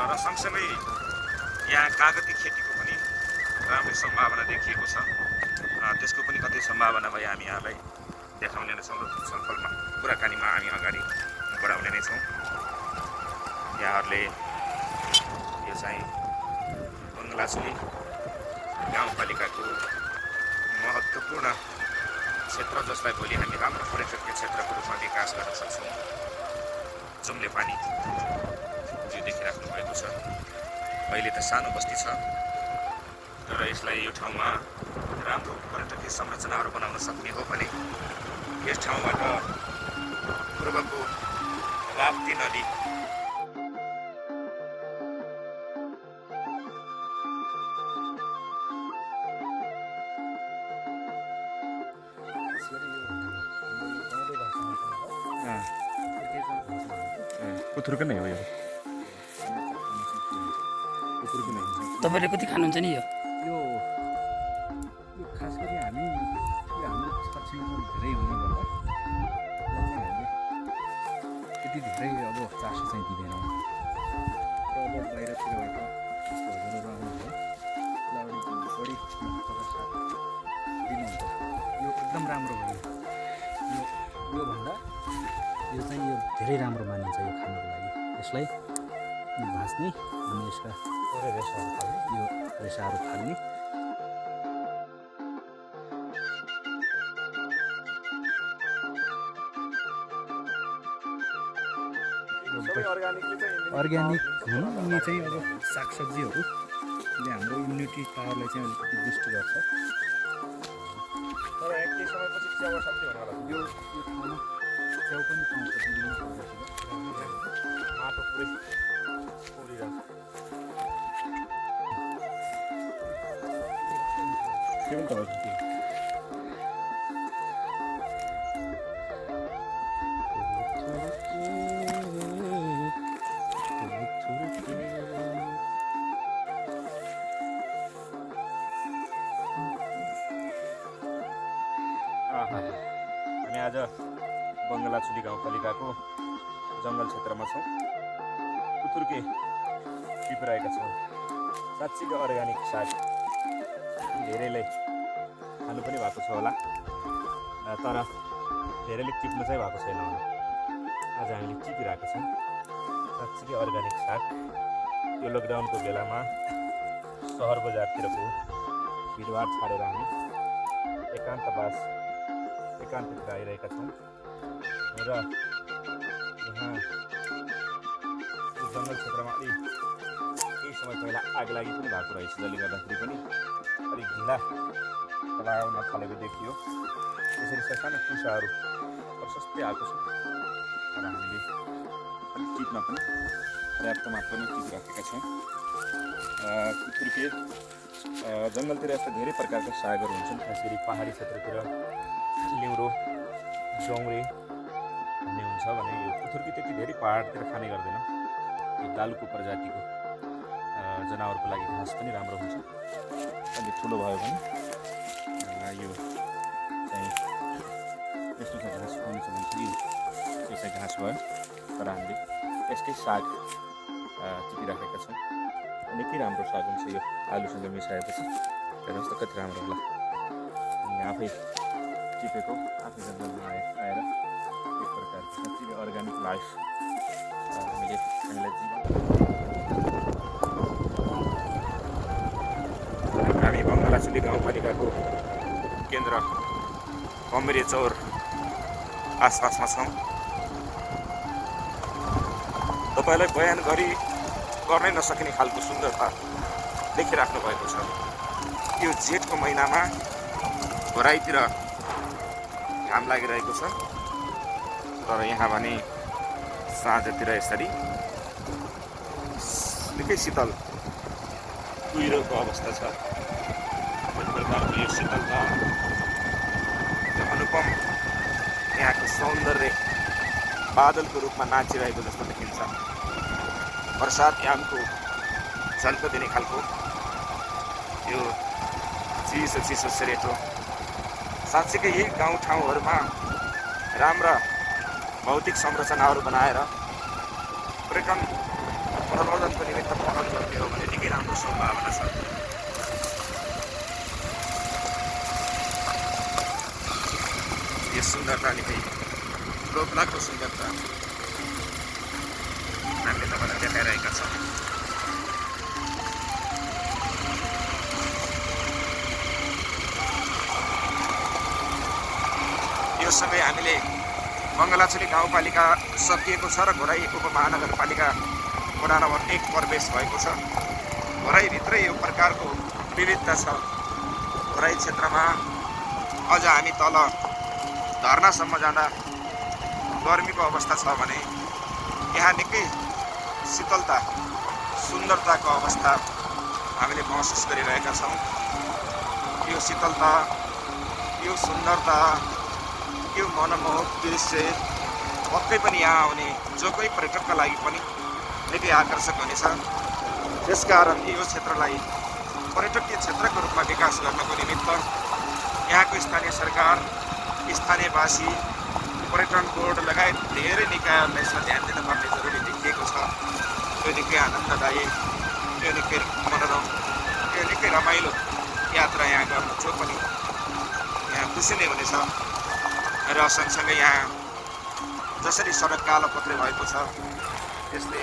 र सँगसँगै यहाँ कागती खेतीको पनि राम्रै सम्भावना देखिएको छ। त्यसको पनि कति सम्भावना भए हामी यहाँलाई देखाउने नै छौँ र छलफलमा कुराकानीमा हामी अगाडि बढाउने नै छौँ। यहाँहरूले यो चाहिँ बङ्गलाचुली गाउँपालिकाको महत्त्वपूर्ण क्षेत्र, जसलाई भोलि हामी राम्रो पर्यटकीय क्षेत्रको रूपमा विकास गर्न सक्छौँ। जुम्ले पानी जो देखिराख्नु भएको छ, अहिले त सानो बस्ती छ तर यसलाई यो ठाउँमा राम्रो पर्यटकीय संरचनाहरू बनाउन सक्ने हो भने यस ठाउँबाट पूर्वको राप्ती नदी कुथुर्को नै हो। यो कुथुर्को नै हो। तपाईँले कति खानुहुन्छ नि यो? खास गरी हाम्रो छरछिमेकमा धेरै हुने गर्दा हामीले त्यति धेरै अब चासो चाहिँ दिँदैनौँ। र अब बाहिरतिरबाट हजुरहरू आउनुभयो उसलाई बढी महत्त्वका साथ दिनुहुन्छ। यो एकदम राम्रो हो। योभन्दा यो चाहिँ यो धेरै राम्रो मानिन्छ यो खानुको लागि। यसलाई भाँच्ने अनि यसका रेसाहरू फाल्ने, यो रेसाहरू फाल्ने अर्ग्यानिक हुनु यिनी चाहिँ अब सागसब्जीहरूले हाम्रो इम्युनिटी पावरलाई चाहिँ अलिकति बुस्ट गर्छ। तर केही समयपछि च्याउ सब्जी हुन होला। यो ठाउँमा च्याउ पनि पाउँछ। माटो पुरै उडिरहेको के पनि त हामी आज बङ्गलाचुली गाउँपालिकाको जङ्गल क्षेत्रमा छौँ। कुथुर्के टिपिरहेका छौँ। साँच्चीको अर्ग्यानिक साग धेरैले खानु पनि भएको छ होला, तर धेरैले टिप्नु चाहिँ भएको छैन होला। आज हामीले टिपिरहेका छौँ साँच्चीकै अर्ग्यानिक साग। यो लकडाउनको बेलामा सहर बजारतिरको भिडभाड छाडेर हामी एकान्ततिर आइरहेका छौँ र यहाँ यो जङ्गल क्षेत्रमा केही समय पहिला आगलागी पनि भएको रहेछ, जसले गर्दाखेरि पनि अलिक ढिला चलाउन थालेको देखियो। त्यसरी सानो टुसाहरू प्रशस्तै आएको छ, तर हामीले टिप्न पनि पर्याप्त मात्रामा टिपिराखेका छौँ। कुथुर्के जङ्गलतिर यस्ता धेरै प्रकारका सागहरू हुन्छन्, खास गरी पहाडी क्षेत्रतिर लिउँडो जौँरे भन्ने हुन्छ भने यो कुथुर्के त्यति धेरै पहाडतिर खाने गर्दैन। यो दालको प्रजातिको जनावरको लागि घाँस पनि राम्रो हुन्छ। अलि ठुलो भयो भने यो चाहिँ यस्तो चाहिँ घाँस खुवाउनु छ भने यो चाहिँ घाँस भयो। तर हामीले यसकै साग टिपिराखेका छौँ। निकै राम्रो साग हुन्छ यो आलुसँग मिसाएपछि। हेर्नुहोस् त कति राम्रो होला। अनि आफै टिपेको आफै जङ्गलमा आएर एक प्रकारको साँच्चै अर्ग्यानिक लाइफ हामीलाई हामी बङ्गलाचुली गाउँपालिकाको केन्द्र कमेरे चौर आसपासमा छौँ। तपाईँलाई बयान गर्नै नसकिने खालको सुन्दरता देखिराख्नु भएको छ। यो जेठको महिनामा घराइतिर घाम लागिरहेको छ, तर यहाँ भने साँझतिर यसरी निकै शीतल कुहिरोको अवस्था छ। एक प्रकारको यो शीतलता अनुपम यहाँको सौन्दर्य बादलको रूपमा नाचिरहेको जस्तो देखिन्छ। वर्षात यामको झल्को दिने खालको यो चिसो चिसो सेरेटो। साँच्चीकै यही गाउँठाउँहरूमा राम्रा भौतिक संरचनाहरू बनाएर पर्यटन प्रवर्धनको निमित्त पहल गर्ने हो भने निकै राम्रो सम्भावना छ। यो सुन्दरता निकै लोभलाग्दो सुन्दरता हामीले तपाईँलाई देखाइरहेका छौँ। यो सँगै हामीले बङ्गलाचुली गाउँपालिका सकिएको छ र घोराई उपमहानगरपालिका वडा नम्बर 1 प्रवेश भएको छ। घोराईभित्रै यो प्रकारको विविधता छ। घोराई क्षेत्रमा अझ हामी तल धर्नासम्म जाँदा गर्मीको अवस्था छ भने यहाँ निकै शीतलता सुन्दरताको अवस्था हामीले महसुस गरिरहेका छौँ। यो शीतलता, यो सुन्दरता, यो मनमोहक दृश्य पक्कै पनि यहाँ आउने जो कोही पर्यटकका लागि पनि निकै आकर्षक हुनेछ। त्यसकारण यो क्षेत्रलाई पर्यटकीय क्षेत्रको रूपमा विकास गर्नको निमित्त यहाँको स्थानीय सरकार, स्थानीयवासी, पर्यटन बोर्ड लगायत धेरै निकायहरूले यसमा ध्यान दिनुपर्ने जरुरी देखिएको छ। यो निकै आनन्ददायी, यो निकै मनोरम, यो निकै रमाइलो यात्रा यहाँ गर्न जो पनि यहाँ खुसी नै हुनेछ। र सँगसँगै यहाँ जसरी सडक कालो पत्रे भएको छ, यसले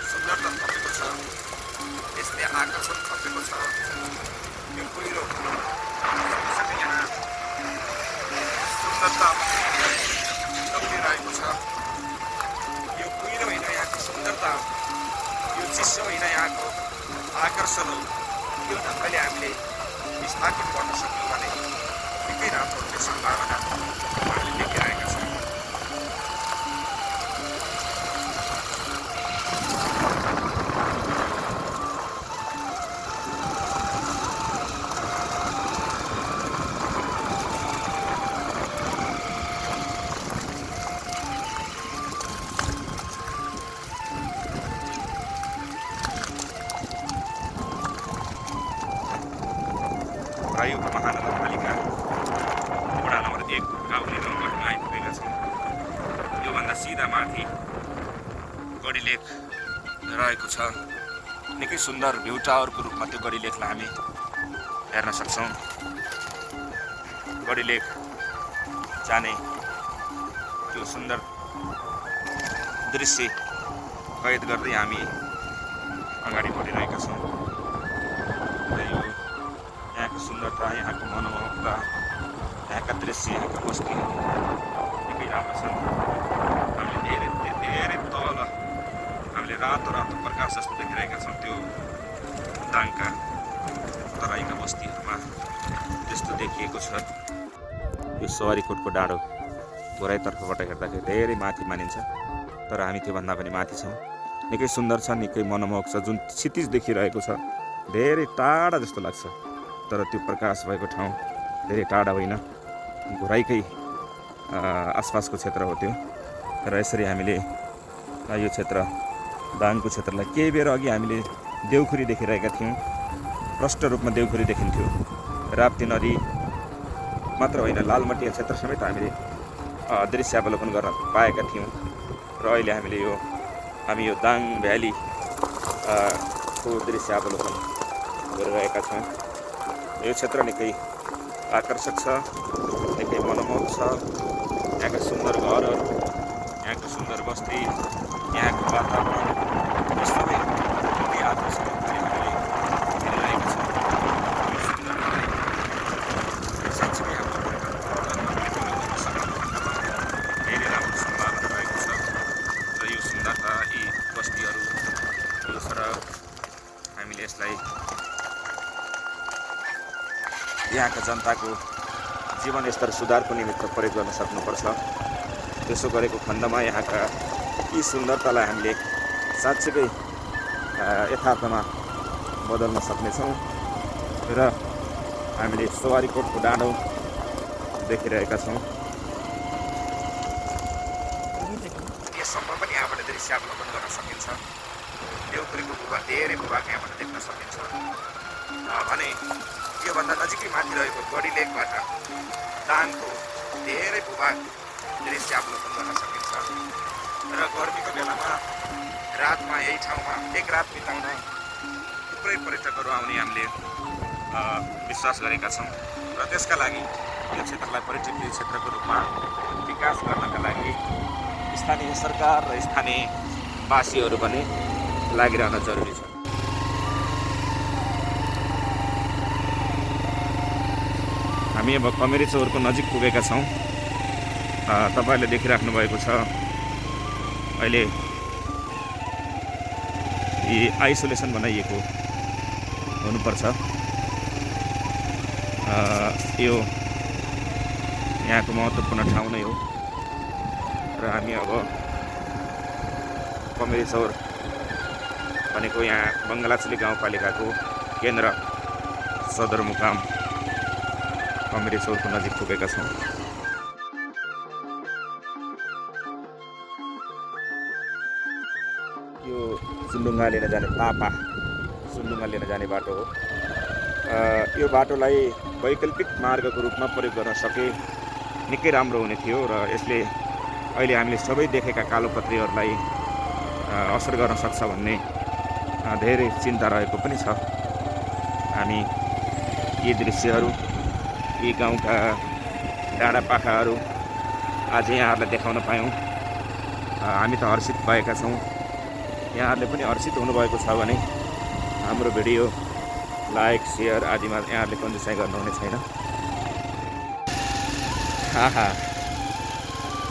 सुन्दरता थपेको छ, यसले आकर्षण थपेको छ। यो कुहिरो सँगसँगै यहाँ सुन्दरता थपिरहेको छ। यो कुहिरो होइन यहाँको सुन्दरता, यो चिसो होइन यहाँको आकर्षण हो। यो ढङ्गले हामीले स्थापित गर्न सक्यौँ भने निकै राम्रो हुने सम्भावना हामीले देखिरहेका छौँ। घोराई उपमहानगरपालिका वडा नम्बर 1 गाउँले गाउँमा आइपुगेका छौँ। योभन्दा सिधा माथि गढीलेख रहेको छ। निकै सुन्दर भ्यू टावरको रूपमा त्यो गढीलेखलाई हामी हेर्न सक्छौँ। गढीलेख जाने त्यो सुन्दर दृश्य कैद गर्दै हामी अगाडि बढिरहेका छौँ। र यो यहाँको सुन्दरता, यहाँको मनोहरता, यहाँका दृश्य, यहाँका बस्तीहरू निकै राम्रो छन्। हामीले धेरै धेरै तल हामीले रातो रातो प्रकाश जस्तो देखिरहेका छौँ। त्यो दाङका तराईका बस्तीहरूमा त्यस्तो देखिएको छ। यो सवारीकोटको डाँडो घोराईतर्फबाट हेर्दाखेरि धेरै माथि मानिन्छ, तर हामी त्योभन्दा पनि माथि छौँ। निकै सुन्दर छ, निकै मनमोहक छ। जुन क्षितिज देखिरहेको छ धेरै टाढा जस्तो लाग्छ, तर त्यो प्रकाश भएको ठाउँ धेरै टाढा होइन, घुराइकै आसपासको क्षेत्र हो त्यो। र यसरी हामीले यो क्षेत्र दाङको क्षेत्रलाई केही बेर अघि हामीले देउखुरी देखिरहेका थियौँ। प्रष्ट रूपमा देउखुरी देखिन्थ्यो। राप्ती नदी मात्र होइन, लालमटिया क्षेत्र समेत हामीले दृश्यावलोकन गर्न पाएका थियौँ। र अहिले हामी यो दाङ भ्याली को दृश्यावलोकन गरिरहेका छौँ। यो क्षेत्र निकै आकर्षक छ, निकै मनमोहक छ। यहाँका सुन्दर घरहरू, यहाँको सुन्दर बस्ती, यहाँको वातावरण, यो सबै निकै आकर्षक हामीले हेरिरहेका छौँ। साँच्चै हाम्रो धेरै राम्रो सम्भावना रहेको छ। र यो सुन्दरता, यी बस्तीहरू, यो सडक, हामीले यसलाई यहाँका जनताको जीवनस्तर सुधारको निमित्त प्रयोग गर्न सक्नुपर्छ। त्यसो गरेको खण्डमा यहाँका यी सुन्दरतालाई हामीले साँच्चै यथार्थमा बदल्न सक्नेछौँ। र हामीले सवारीकोटको डाँडो देखिरहेका छौँ। यसम्म पनि यहाँबाट दृश्यावलोकन गर्न सकिन्छ। देउखुरीको भूभाग, धेरै भूभाग यहाँबाट देख्न सकिन्छ। भने योभन्दा नजिकै माथि रहेको गढी लेकबाट दाङको धेरै भूभाग दृश्यावलोकन गर्न सकिन्छ। र गर्मीको बेलामा रातमा यही ठाउँमा एक रात बिताउन थुप्रै पर्यटकहरू आउने हामीले विश्वास गरेका छौँ। र त्यसका लागि यो क्षेत्रलाई पर्यटकीय क्षेत्रको रूपमा विकास गर्नका लागि स्थानीय सरकार र स्थानीय वासीहरू पनि लागिरहन जरुरी छ। हामी अब कमेरी चौरको नजिक पुगेका छौँ। तपाईँहरूले देखिराख्नु भएको छ अहिले यी आइसोलेसन बनाइएको हुनुपर्छ। यो यहाँको महत्त्वपूर्ण ठाउँ नै हो। र हामी अब कमेरी चौर भनेको यहाँ बङ्गलाचुली गाउँपालिकाको केन्द्र सदरमुकाम कमेरी चौरको नजिक पुगेका छौँ। यो सुन्दुङ्गा लिन जाने सुन्दुङ्गा लिन जाने बाटो हो। यो बाटोलाई वैकल्पिक मार्गको रूपमा प्रयोग गर्न सके निकै राम्रो हुने थियो। र यसले अहिले हामीले सबै देखेका कालोपत्रीहरूलाई असर गर्न सक्छ भन्ने धेरै चिन्ता रहेको पनि छ। हामी यी दृश्यहरू, यी गाउँका डाँडापाखाहरू आज यहाँहरूलाई देखाउन पायौँ। हामी त हर्षित भएका छौँ। यहाँहरूले पनि हर्षित हुनुभएको छ भने हाम्रो भिडियो लाइक, सेयर आदिमा यहाँहरूले कन्जुसाइ गर्नुहुने छैन।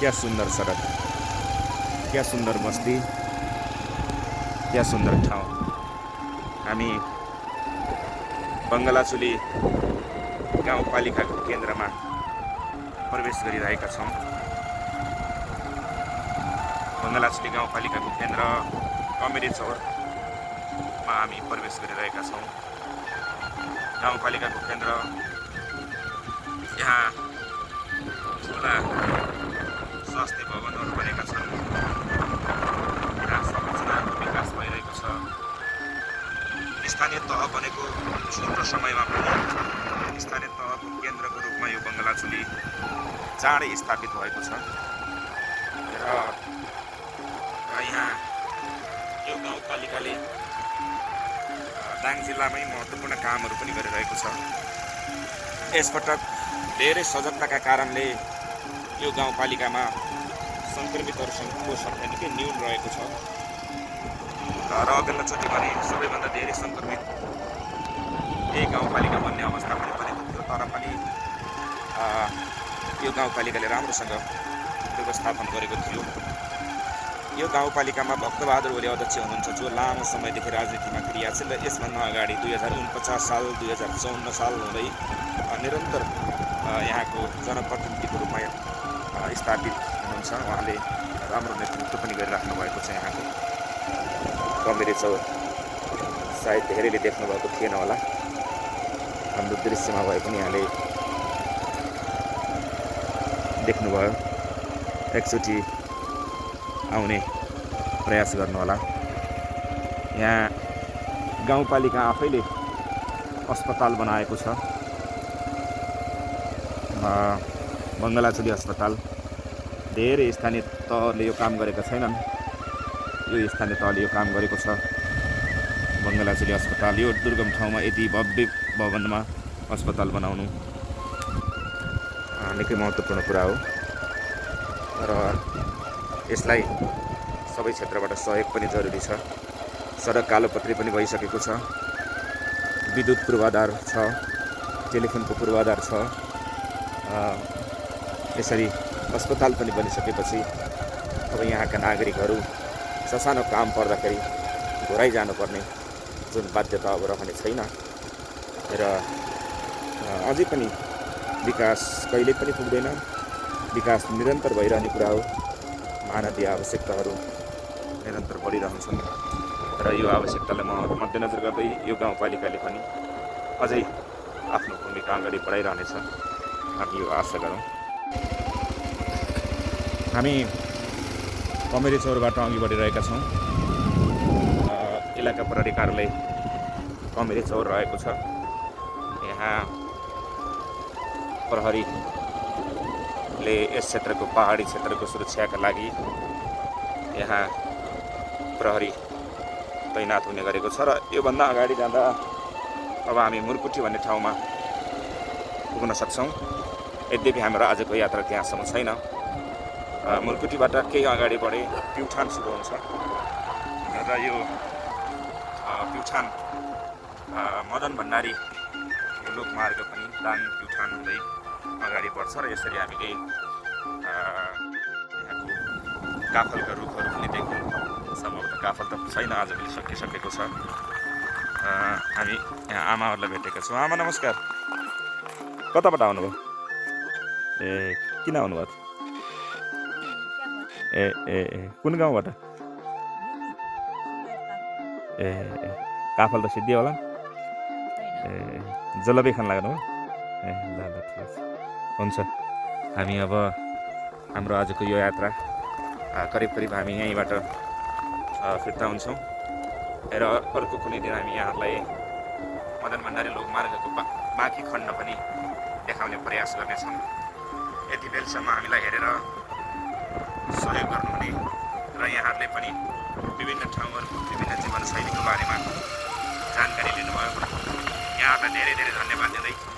क्या सुन्दर सडक, क्या सुन्दर बस्ती, क्या सुन्दर ठाउँ। हामी बङ्गलाचुली गाउँपालिकाको केन्द्रमा प्रवेश गरिरहेका छौँ। बङ्गलाचुली गाउँपालिकाको केन्द्र कमेरी चौरमा हामी प्रवेश गरिरहेका छौँ। गाउँपालिकाको केन्द्र, यहाँ ठुला स्वास्थ्य भवनहरू बनेका छन्। यहाँ संरचनाको विकास भइरहेको छ। स्थानीय तह बनेको छोटो समयमा पनि स्थानीय तहको केन्द्रको रूपमा यो बङ्गलाचुली चाँडै स्थापित भएको छ। र यहाँ यो गाउँपालिकाले दाङ जिल्लामै महत्त्वपूर्ण कामहरू पनि गरिरहेको छ। यसपटक धेरै सजगताका कारणले यो गाउँपालिकामा सङ्क्रमितहरूको सङ्ख्या निकै न्यून रहेको छ। र अघिल्लोचोटि भने सबैभन्दा धेरै सङ्क्रमित यही गाउँपालिका भन्ने अवस्था पनि बनेको थियो। तर पनि यो गाउँपालिकाले राम्रोसँग व्यवस्थापन गरेको थियो। यो गाउँपालिकामा भक्तबहादुर ओली अध्यक्ष हुनुहुन्छ, जो लामो समयदेखि राजनीतिमा क्रियाशील र यसभन्दा अगाडि 2049 साल 2054 साल हुँदै निरन्तर यहाँको जनप्रतिनिधिको रूपमा स्थापित हुनुहुन्छ उहाँले राम्रो नेतृत्व पनि गरिराख्नु भएको छ यहाँको कमेरी चौर सायद धेरैले देख्नुभएको थिएन होला हाम्रो दृश्यमा भए पनि यहाँले देख्नुभयो एकचोटि आउने प्रयास गर्नुहोला यहाँ गाउँपालिका आफैले अस्पताल बनाएको छ बङ्गलाचुली अस्पताल धेरै स्थानीय तहले यो काम गरेका छैनन् यो स्थानीय तहले यो काम गरेको छ बङ्गलाचुली अस्पताल यो दुर्गम ठाउँमा यति भव्य भवनमा अस्पताल बनाउनु निकै महत्त्वपूर्ण कुरा हो र यसलाई सबै क्षेत्रबाट सहयोग पनि जरुरी छ सडक कालोपत्री पनि भइसकेको छ विद्युत पूर्वाधार छ टेलिफोनको पूर्वाधार छ यसरी अस्पताल पनि बनिसकेपछि अब यहाँका नागरिकहरू ससानो काम पर्दाखेरि घोराइ जानुपर्ने जुन बाध्यता अब रहने छैन र अझै पनि विकास कहिल्यै पनि पुग्दैन विकास निरन्तर भइरहने कुरा हो मानवीय आवश्यकताहरू निरन्तर बढिरहन्छन् र यो आवश्यकतालाई मध्यनजर गर्दै यो गाउँपालिकाले पनि अझै आफ्नो भूमिका अगाडि बढाइरहनेछ हामी यो आशा गरौँ हामी कमेरी चौरबाट अघि बढिरहेका छौँ इलाका प्रहरी कार्यालय कमेरी चौर रहेको छ यहाँ प्रहरीले यस क्षेत्रको पहाडी क्षेत्रको सुरक्षाका लागि यहाँ प्रहरी तैनात हुने गरेको छ र योभन्दा अगाडि जाँदा अब हामी मुर्कुटी भन्ने ठाउँमा पुग्न सक्छौँ यद्यपि हाम्रो आजको यात्रा त्यहाँसम्म छैन मुर्कुटीबाट केही अगाडि बढे प्युठान सुरु हुन्छ र यो प्युठान मदन भण्डारी लोकमार्ग पनि दाङ प्युठान हुँदै अगाडि बढ्छ र यसरी हामीले यहाँको काफलका रुखहरू पनि देख्यौँ सम्भवतः काफल त छैन आजभोलि सकिसकेको छ हामी यहाँ आमाहरूलाई भेटेका छौँ आमा नमस्कार कताबाट आउनुभयो ए किन आउनुभयो ए ए ए कुन गाउँबाट ए काफल त सिद्धियो होला ए जलबी खान लाग्नु हो ए ल ल ठिक छ हुन्छ हामी अब हाम्रो आजको यो यात्रा करिब हामी यहीँबाट फिर्ता हुन्छौँ र अर्को कुनै दिन हामी यहाँहरूलाई मदन भण्डारी लोकमार्गको बाँकी खण्ड पनि देखाउने प्रयास गर्नेछौँ यति बेलसम्म हामीलाई हेरेर सहयोग गर्नुहुने र यहाँहरूले पनि विभिन्न ठाउँहरूको विभिन्न जीवनशैलीको बारेमा जानकारी लिनुभयो यहाँहरूलाई धेरै धेरै धन्यवाद दिँदै